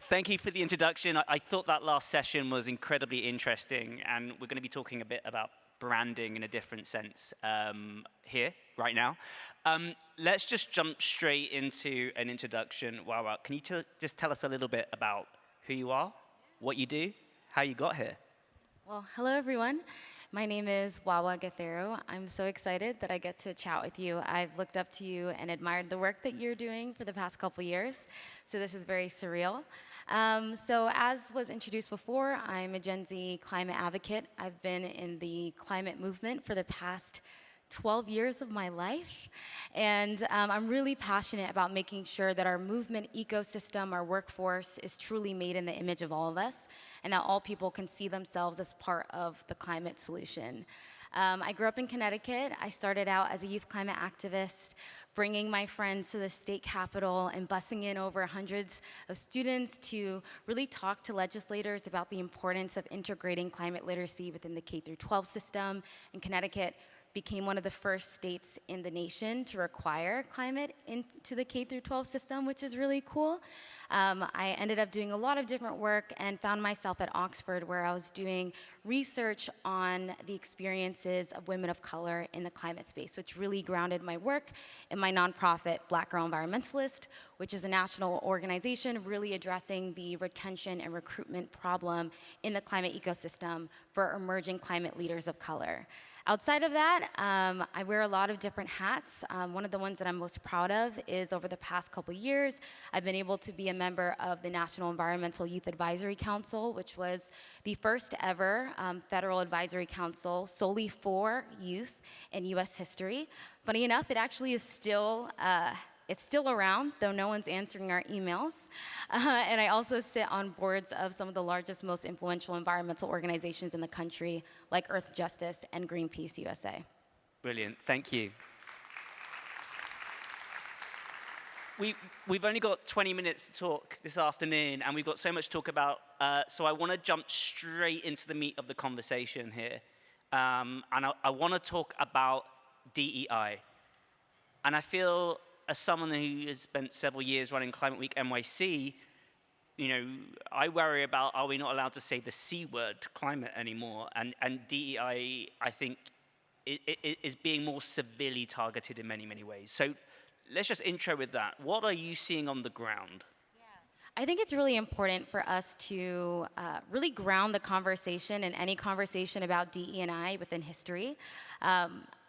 Thank you for the introduction. I thought that last session was incredibly interesting, and we're going to be talking a bit about branding in a different sense here, right now. Let's just jump straight into an introduction. Wawa, can you just tell us a little bit about who you are, what you do, how you got here? Well, hello everyone. My name is Wawa Gatheru. I'm so excited that I get to chat with you. I've looked up to you and admired the work that you're doing for the past couple years, so this is very surreal. So as was introduced before, I'm a Gen Z climate advocate. I've been in the climate movement for the past 12 years of my life, and I'm really passionate about making sure that our movement ecosystem, our workforce, is truly made in the image of all of us, and that all people can see themselves as part of the climate solution. I grew up in Connecticut. I started out as a youth climate activist, bringing my friends to the state capitol and busing in over hundreds of students to really talk to legislators about the importance of integrating climate literacy within the K-12 system. In Connecticut, became one of the first states in the nation to require climate into the K-12 system, which is really cool. I ended up doing a lot of different work and found myself at Oxford, where I was doing research on the experiences of women of color in the climate space, which really grounded my work in my nonprofit, Black Girl Environmentalist, which is a national organization really addressing the retention and recruitment problem in the climate ecosystem for emerging climate leaders of color. Outside of that, I wear a lot of different hats. One of the ones that I'm most proud of is over the past couple years, I've been able to be a member of the National Environmental Youth Advisory Council, which was the first ever federal advisory council solely for youth in US history. Funny enough, it actually is still it's still around, though no one's answering our emails. And I also sit on boards of some of the largest, most influential environmental organizations in the country, like Earth Justice and Greenpeace USA. Brilliant, thank you. We've only got 20 minutes to talk this afternoon, and we've got so much to talk about, so I want to jump straight into the meat of the conversation here. And I want to talk about DEI. And I feel, as someone who has spent several years running Climate Week NYC, you know, I worry about, are we not allowed to say the C word, climate, anymore? And DEI, I think, is being more severely targeted in many, many ways. So let's just intro with that. What are you seeing on the ground? I think it's really important for us to really ground the conversation and any conversation about DE&I within history.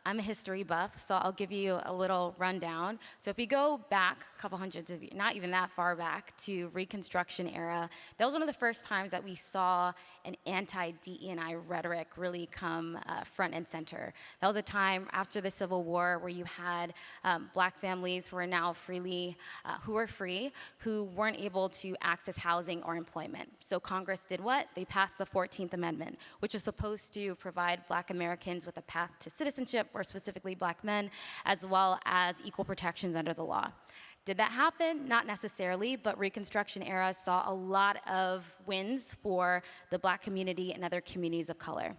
I'm a history buff, so I'll give you a little rundown. So if you go back a couple hundreds of years, not even that far back, to Reconstruction era, that was one of the first times that we saw an anti-DE&I rhetoric really come front and center. That was a time after the Civil War where you had Black families who are now free, who weren't able to access housing or employment. So Congress did what? They passed the 14th Amendment, which is supposed to provide Black Americans with a path to citizenship, or specifically Black men, as well as equal protections under the law. Did that happen? Not necessarily, but Reconstruction era saw a lot of wins for the Black community and other communities of color.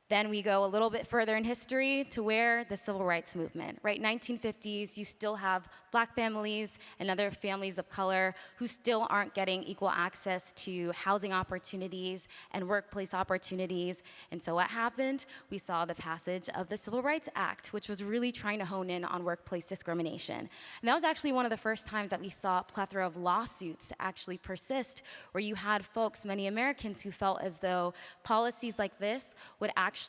Then we go a little bit further in history to where the Civil Rights Movement, right? 1950s, you still have Black families and other families of color who still aren't getting equal access to housing opportunities and workplace opportunities. And so what happened? We saw the passage of the Civil Rights Act, which was really trying to hone in on workplace discrimination. And that was actually one of the first times that we saw a plethora of lawsuits actually persist, where you had folks, many Americans, who felt as though policies like this would actually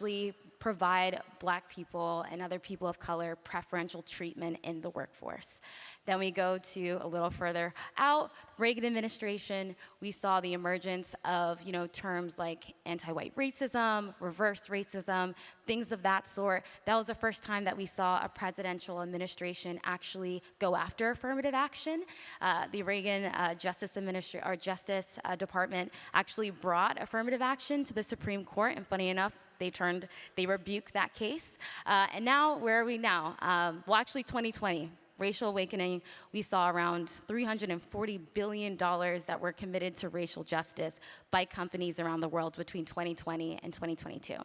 provide Black people and other people of color preferential treatment in the workforce. Then we go to a little further out, Reagan administration, we saw the emergence of, terms like anti-white racism, reverse racism, things of that sort. That was the first time that we saw a presidential administration actually go after affirmative action. The Reagan Justice Department actually brought affirmative action to the Supreme Court, and funny enough, they rebuked that case. And now, where are we now? Well, actually 2020, racial awakening, we saw around $340 billion that were committed to racial justice by companies around the world between 2020 and 2022.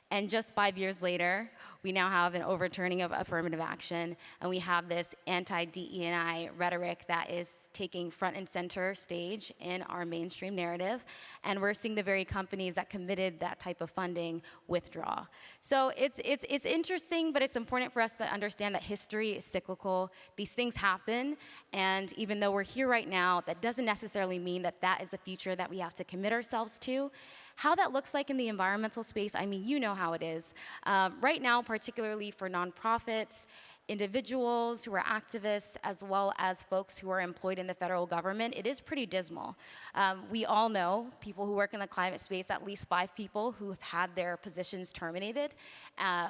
And just 5 years later, we now have an overturning of affirmative action, and we have this anti-DE&I rhetoric that is taking front and center stage in our mainstream narrative, and we're seeing the very companies that committed that type of funding withdraw. So it's interesting, but it's important for us to understand that history is cyclical. These things happen, and even though we're here right now, that doesn't necessarily mean that that is the future that we have to commit ourselves to. How that looks like in the environmental space, I mean, you know how it is. Right now, particularly for nonprofits, individuals who are activists, as well as folks who are employed in the federal government, it is pretty dismal. We all know, people who work in the climate space, at least 5 people who have had their positions terminated,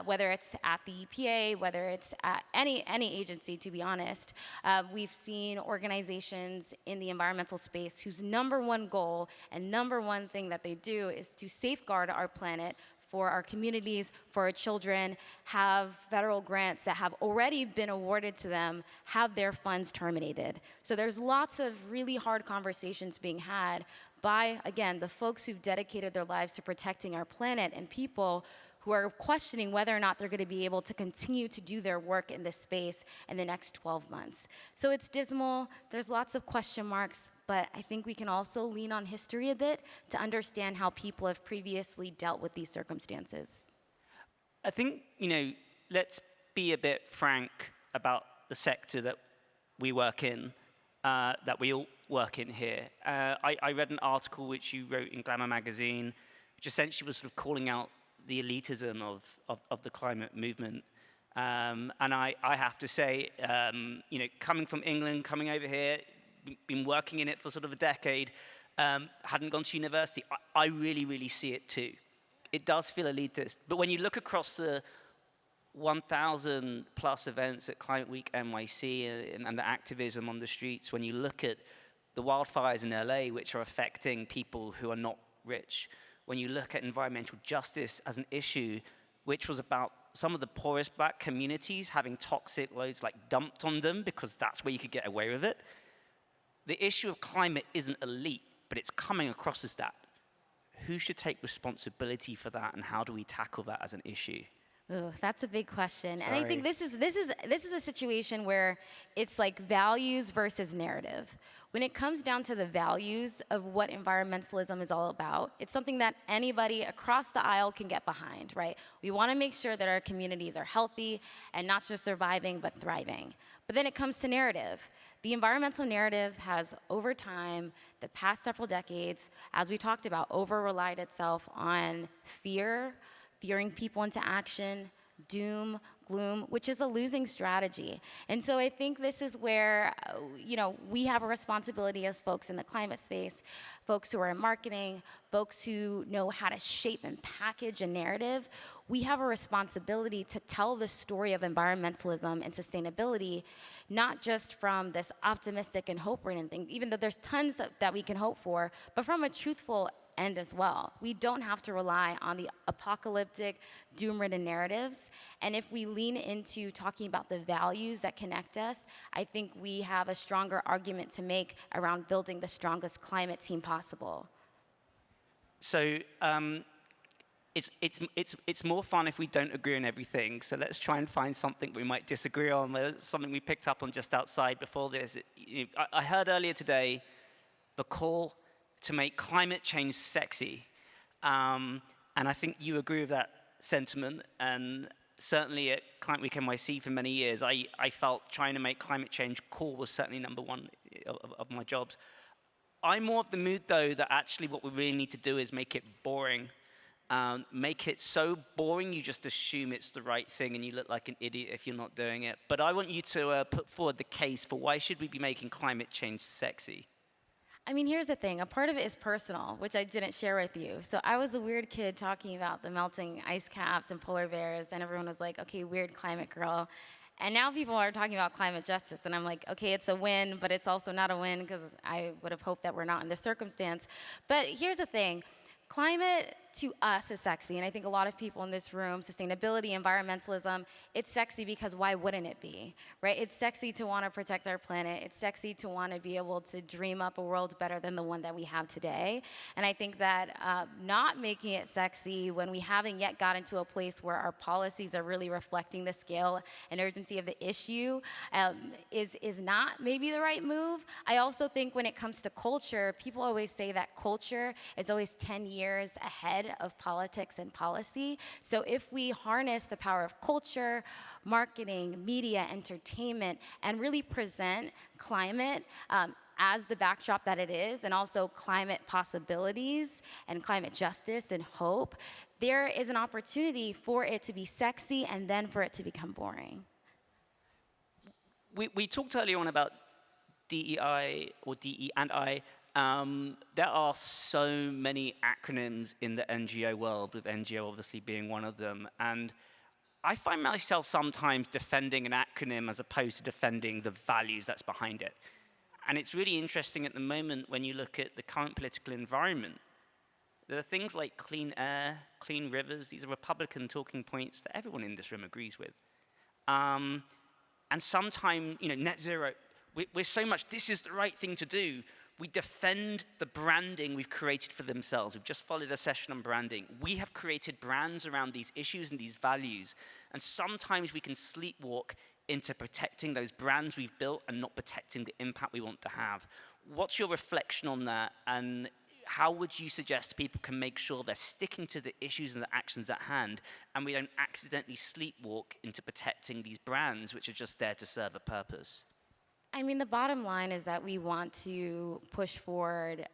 whether it's at the EPA, whether it's at any agency, to be honest. We've seen organizations in the environmental space whose #1 goal and #1 thing that they do is to safeguard our planet for our communities, for our children, have federal grants that have already been awarded to them, have their funds terminated. So there's lots of really hard conversations being had by, again, the folks who've dedicated their lives to protecting our planet, and people who are questioning whether or not they're going to be able to continue to do their work in this space in the next 12 months. So it's dismal, there's lots of question marks, but I think we can also lean on history a bit to understand how people have previously dealt with these circumstances. I think, let's be a bit frank about the sector that we work in, that we all work in here. I read an article which you wrote in Glamour magazine, which essentially was sort of calling out the elitism of the climate movement. And I have to say, coming from England, coming over here, been working in it for sort of a decade, hadn't gone to university, I really, really see it too. It does feel elitist. But when you look across the 1,000 plus events at Climate Week NYC and the activism on the streets, when you look at the wildfires in LA, which are affecting people who are not rich, when you look at environmental justice as an issue, which was about some of the poorest black communities having toxic loads dumped on them because that's where you could get away with it. The issue of climate isn't elite, but it's coming across as that. Who should take responsibility for that, and how do we tackle that as an issue? Ooh, that's a big question. Sorry. And I think this is a situation where it's like values versus narrative. When it comes down to the values of what environmentalism is all about, it's something that anybody across the aisle can get behind, right? We want to make sure that our communities are healthy and not just surviving, but thriving. But then it comes to narrative. The environmental narrative has, over time, the past several decades, as we talked about, over-relied itself on fearing people into action, doom, gloom, which is a losing strategy. And so I think this is where, we have a responsibility as folks in the climate space, folks who are in marketing, folks who know how to shape and package a narrative. We have a responsibility to tell the story of environmentalism and sustainability, not just from this optimistic and hope-ridden thing, even though there's tons that we can hope for, but from a truthful end as well. We don't have to rely on the apocalyptic, doom-ridden narratives. And if we lean into talking about the values that connect us, I think we have a stronger argument to make around building the strongest climate team possible. So it's more fun if we don't agree on everything. So let's try and find something we might disagree on. There's something we picked up on just outside before this. I heard earlier today the call to make climate change sexy. And I think you agree with that sentiment. And certainly at Climate Week NYC for many years, I felt trying to make climate change cool was certainly #1 of my jobs. I'm more of the mood, though, that actually what we really need to do is make it boring. Make it so boring you just assume it's the right thing and you look like an idiot if you're not doing it. But I want you to put forward the case for why should we be making climate change sexy? I mean, here's the thing. A part of it is personal, which I didn't share with you. So I was a weird kid talking about the melting ice caps and polar bears, and everyone was like, okay, weird climate girl. And now people are talking about climate justice, and I'm like, okay, it's a win, but it's also not a win because I would have hoped that we're not in this circumstance. But here's the thing. Climate to us is sexy, and I think a lot of people in this room, sustainability, environmentalism, it's sexy because why wouldn't it be, right? It's sexy to want to protect our planet. It's sexy to want to be able to dream up a world better than the one that we have today. And I think that not making it sexy when we haven't yet gotten to a place where our policies are really reflecting the scale and urgency of the issue is not maybe the right move. I also think when it comes to culture, people always say that culture is always 10 years ahead of politics and policy. So if we harness the power of culture, marketing, media, entertainment, and really present climate as the backdrop that it is, and also climate possibilities and climate justice and hope, there is an opportunity for it to be sexy and then for it to become boring. We talked earlier on about DEI or DE and I. There are so many acronyms in the NGO world, with NGO obviously being one of them. And I find myself sometimes defending an acronym as opposed to defending the values that's behind it. And it's really interesting at the moment when you look at the current political environment. There are things like clean air, clean rivers. These are Republican talking points that everyone in this room agrees with. And sometimes, net zero, we're so much, this is the right thing to do. We defend the branding we've created for themselves. We've just followed a session on branding. We have created brands around these issues and these values. And sometimes we can sleepwalk into protecting those brands we've built and not protecting the impact we want to have. What's your reflection on that? And how would you suggest people can make sure they're sticking to the issues and the actions at hand, and we don't accidentally sleepwalk into protecting these brands which are just there to serve a purpose? I mean, the bottom line is that we want to push forward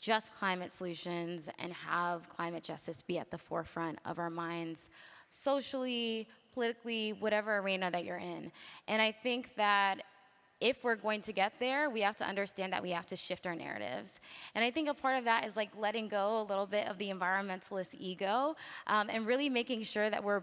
just climate solutions and have climate justice be at the forefront of our minds, socially, politically, whatever arena that you're in. And I think that if we're going to get there, we have to understand that we have to shift our narratives. And I think a part of that is like letting go a little bit of the environmentalist ego and really making sure that we're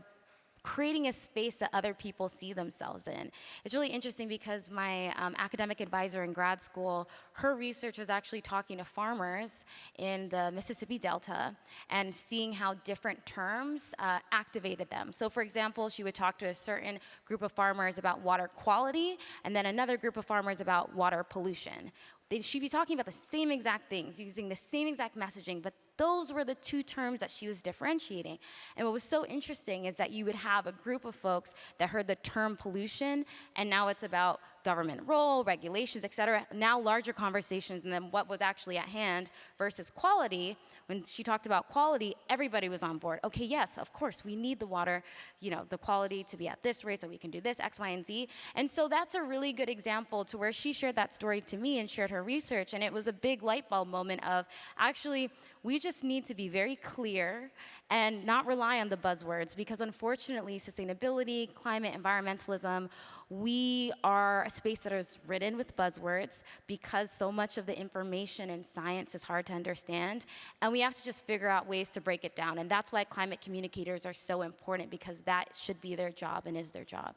creating a space that other people see themselves in. It's really interesting because my academic advisor in grad school, her research was actually talking to farmers in the Mississippi Delta and seeing how different terms activated them. So for example, she would talk to a certain group of farmers about water quality and then another group of farmers about water pollution. She'd be talking about the same exact things, using the same exact messaging, but those were the two terms that she was differentiating. And what was so interesting is that you would have a group of folks that heard the term pollution, and now it's about government role, regulations, et cetera, now larger conversations than what was actually at hand versus quality. When she talked about quality, everybody was on board. Okay, yes, of course, we need the water, the quality to be at this rate so we can do this, X, Y, and Z. And so that's a really good example to where she shared that story to me and shared her research, and it was a big light bulb moment of actually, we just need to be very clear and not rely on the buzzwords, because unfortunately, sustainability, climate, environmentalism, we are a space that is ridden with buzzwords because so much of the information in science is hard to understand, and we have to just figure out ways to break it down. And that's why climate communicators are so important, because that should be their job and is their job.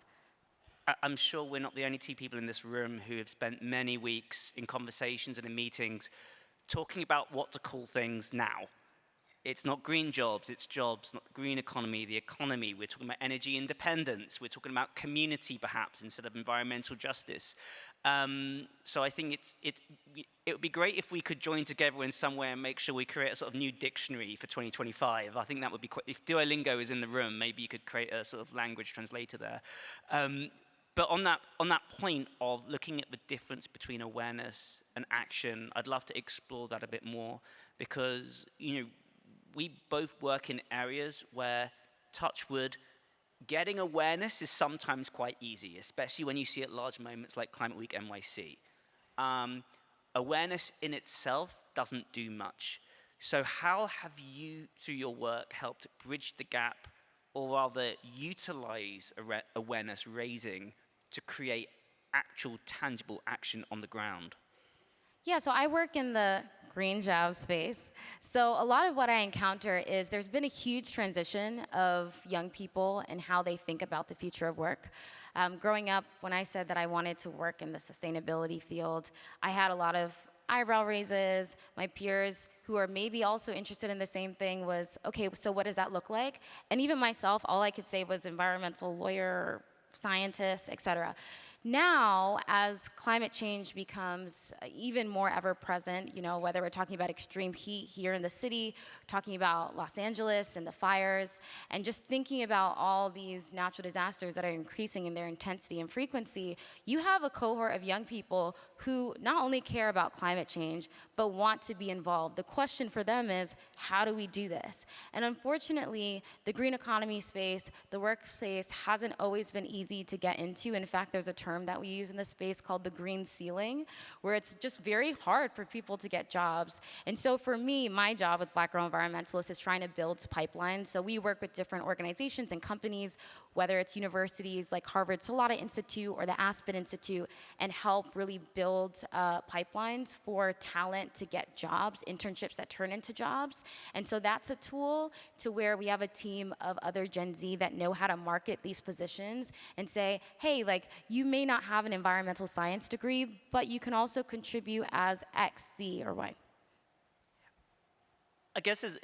I'm sure we're not the only two people in this room who have spent many weeks in conversations and in meetings talking about what to call things now. It's not green jobs, it's jobs, not the green economy, the economy. We're talking about energy independence. We're talking about community, perhaps, instead of environmental justice. So I think it would be great if we could join together in some way and make sure we create a sort of new dictionary for 2025. I think that would be quite, if Duolingo is in the room, maybe you could create a sort of language translator there. But on that point of looking at the difference between awareness and action, I'd love to explore that a bit more, because we both work in areas where, touch wood, getting awareness is sometimes quite easy, especially when you see at large moments like Climate Week NYC. Awareness in itself doesn't do much. So how have you, through your work, helped bridge the gap, or rather utilize awareness raising to create actual tangible action on the ground? Yeah, so I work in the green job space. So a lot of what I encounter is there's been a huge transition of young people and how they think about the future of work. Growing up, when I said that I wanted to work in the sustainability field, I had a lot of eyebrow raises. My peers who are maybe also interested in the same thing was, okay, so what does that look like? And even myself, all I could say was environmental lawyer, scientist, et cetera. Now, as climate change becomes even more ever present, whether we're talking about extreme heat here in the city, talking about Los Angeles and the fires, and just thinking about all these natural disasters that are increasing in their intensity and frequency, you have a cohort of young people who not only care about climate change, but want to be involved. The question for them is, how do we do this? And unfortunately, the green economy space, the workplace hasn't always been easy to get into. In fact, there's a term that we use in this space called the green ceiling, where it's just very hard for people to get jobs. And so for me, my job with Black Girl Environmentalist is trying to build pipelines. So we work with different organizations and companies, whether it's universities like Harvard Salata Institute or the Aspen Institute, and help really build pipelines for talent to get jobs, internships that turn into jobs. And so that's a tool to where we have a team of other Gen Z that know how to market these positions and say, hey, you may not have an environmental science degree, but you can also contribute as X, Z, or Y. I guess as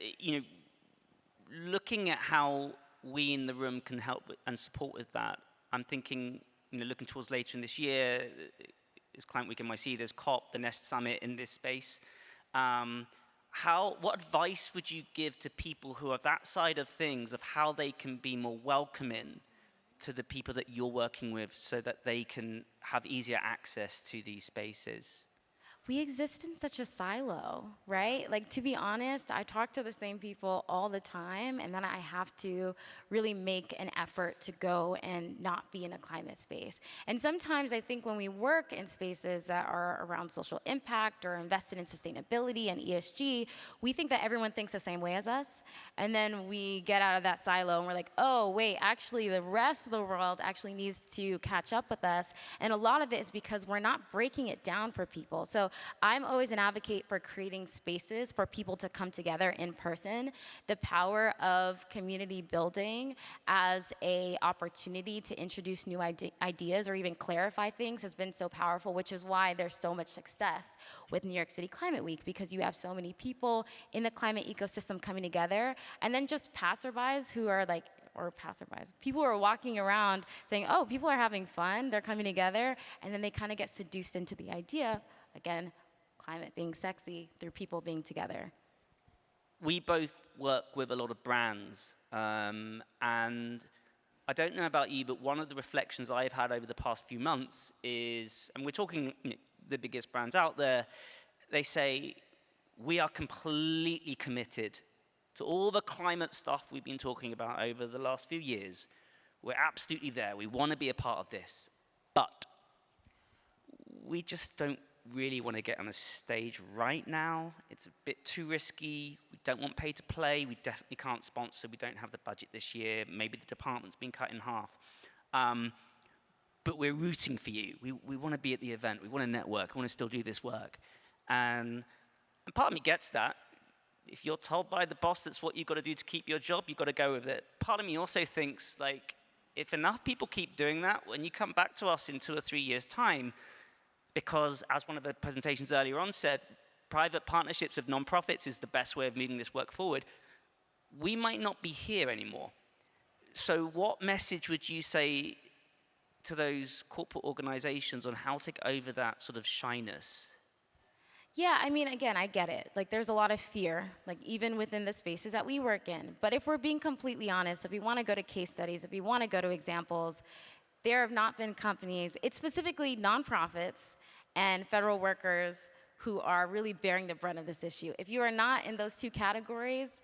looking at how we in the room can help and support with that, I'm thinking, looking towards later in this year, it's Climate Week NYC, there's COP, the Nest Summit in this space. What advice would you give to people who are that side of things, of how they can be more welcoming to the people that you're working with so that they can have easier access to these spaces? We exist in such a silo, right? To be honest, I talk to the same people all the time, and then I have to really make an effort to go and not be in a climate space. And sometimes I think when we work in spaces that are around social impact or invested in sustainability and ESG, we think that everyone thinks the same way as us. And then we get out of that silo and we're like, oh, wait, actually the rest of the world actually needs to catch up with us. And a lot of it is because we're not breaking it down for people. So I'm always an advocate for creating spaces for people to come together in person. The power of community building as an opportunity to introduce new ideas or even clarify things has been so powerful, which is why there's so much success with New York City Climate Week, because you have so many people in the climate ecosystem coming together, and then just passerbys who are people who are walking around saying, oh, people are having fun, they're coming together, and then they kind of get seduced into the idea. Again, climate being sexy through people being together. We both work with a lot of brands, and I don't know about you, but one of the reflections I've had over the past few months is, and we're talking the biggest brands out there, they say, we are completely committed to all the climate stuff we've been talking about over the last few years. We're absolutely there. We want to be a part of this. But we just don't really want to get on a stage right now. It's a bit too risky. We don't want pay to play. We definitely can't sponsor. We don't have the budget this year. Maybe the department's been cut in half. But we're rooting for you. We want to be at the event. We want to network. We want to still do this work. And part of me gets that. If you're told by the boss that's what you've got to do to keep your job, you've got to go with it. Part of me also thinks, if enough people keep doing that, when you come back to us in 2 or 3 years' time, because as one of the presentations earlier on said, private partnerships of nonprofits is the best way of moving this work forward, we might not be here anymore. So what message would you say to those corporate organizations on how to get over that sort of shyness? Yeah, again, I get it. There's a lot of fear, even within the spaces that we work in. But if we're being completely honest, if we want to go to case studies, if we want to go to examples, there have not been companies, it's specifically nonprofits and federal workers who are really bearing the brunt of this issue. If you are not in those two categories,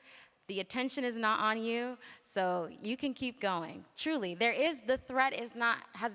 the attention is not on you, so you can keep going. Truly, the threat has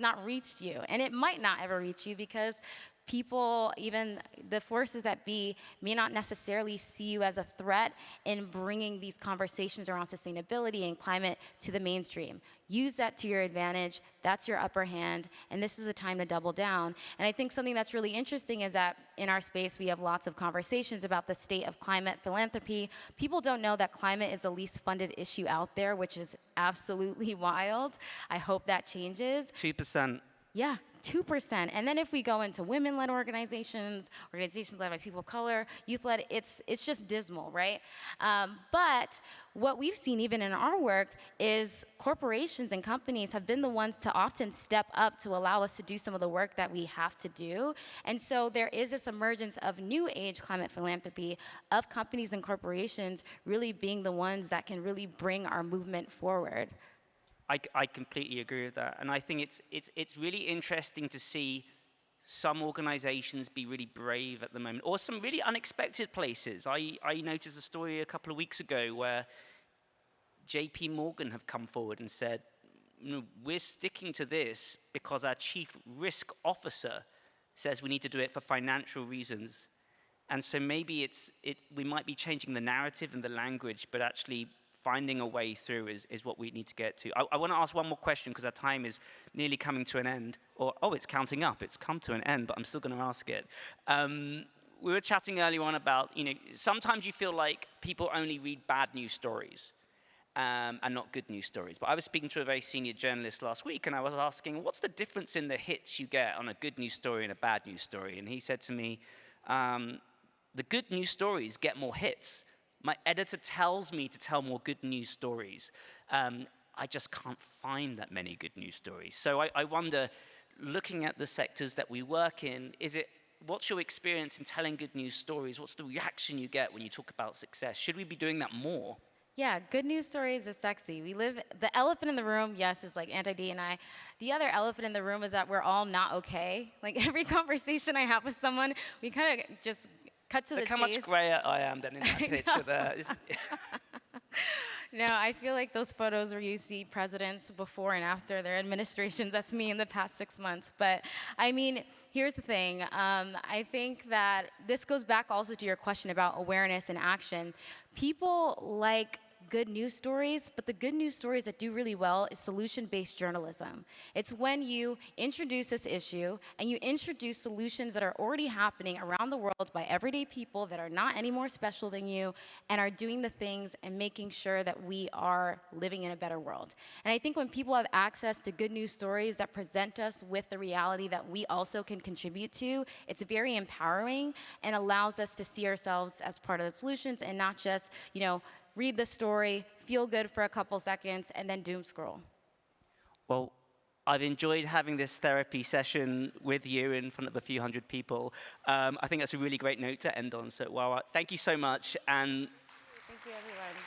not reached you, and it might not ever reach you because people, even the forces that be, may not necessarily see you as a threat in bringing these conversations around sustainability and climate to the mainstream. Use that to your advantage. That's your upper hand, and this is the time to double down. And I think something that's really interesting is that in our space, we have lots of conversations about the state of climate philanthropy. People don't know that climate is the least funded issue out there, which is absolutely wild. I hope that changes. 2%. Yeah, 2%. And then if we go into women-led organizations, organizations led by people of color, youth-led, it's just dismal, right? But what we've seen even in our work is corporations and companies have been the ones to often step up to allow us to do some of the work that we have to do. And so there is this emergence of new age climate philanthropy, of companies and corporations really being the ones that can really bring our movement forward. I completely agree with that. And I think it's really interesting to see some organizations be really brave at the moment, or some really unexpected places. I noticed a story a couple of weeks ago where JP Morgan have come forward and said, we're sticking to this because our chief risk officer says we need to do it for financial reasons. And so maybe we might be changing the narrative and the language, but actually finding a way through is what we need to get to. I want to ask one more question because our time is nearly coming to an end. It's counting up. It's come to an end, but I'm still going to ask it. We were chatting earlier on about, sometimes you feel like people only read bad news stories and not good news stories. But I was speaking to a very senior journalist last week, and I was asking, what's the difference in the hits you get on a good news story and a bad news story? And he said to me, the good news stories get more hits. My editor tells me to tell more good news stories. I just can't find that many good news stories. So I wonder, looking at the sectors that we work in, what's your experience in telling good news stories? What's the reaction you get when you talk about success? Should we be doing that more? Yeah, good news stories is sexy. The elephant in the room, yes, is like anti-D&I. The other elephant in the room is that we're all not okay. Like every conversation I have with someone, we kind of just cut to the chase. Look how much grayer I am than in that picture there. No, I feel like those photos where you see presidents before and after their administrations, that's me in the past 6 months. But I mean, here's the thing. I think that this goes back also to your question about awareness and action. People like good news stories, but the good news stories that do really well is solution-based journalism. It's when you introduce this issue and you introduce solutions that are already happening around the world by everyday people that are not any more special than you and are doing the things and making sure that we are living in a better world. And I think when people have access to good news stories that present us with the reality that we also can contribute to, it's very empowering and allows us to see ourselves as part of the solutions and not just, read the story, feel good for a couple seconds, and then doom scroll. Well, I've enjoyed having this therapy session with you in front of a few hundred people. I think that's a really great note to end on. So, Wawa, thank you so much. And thank you, everyone.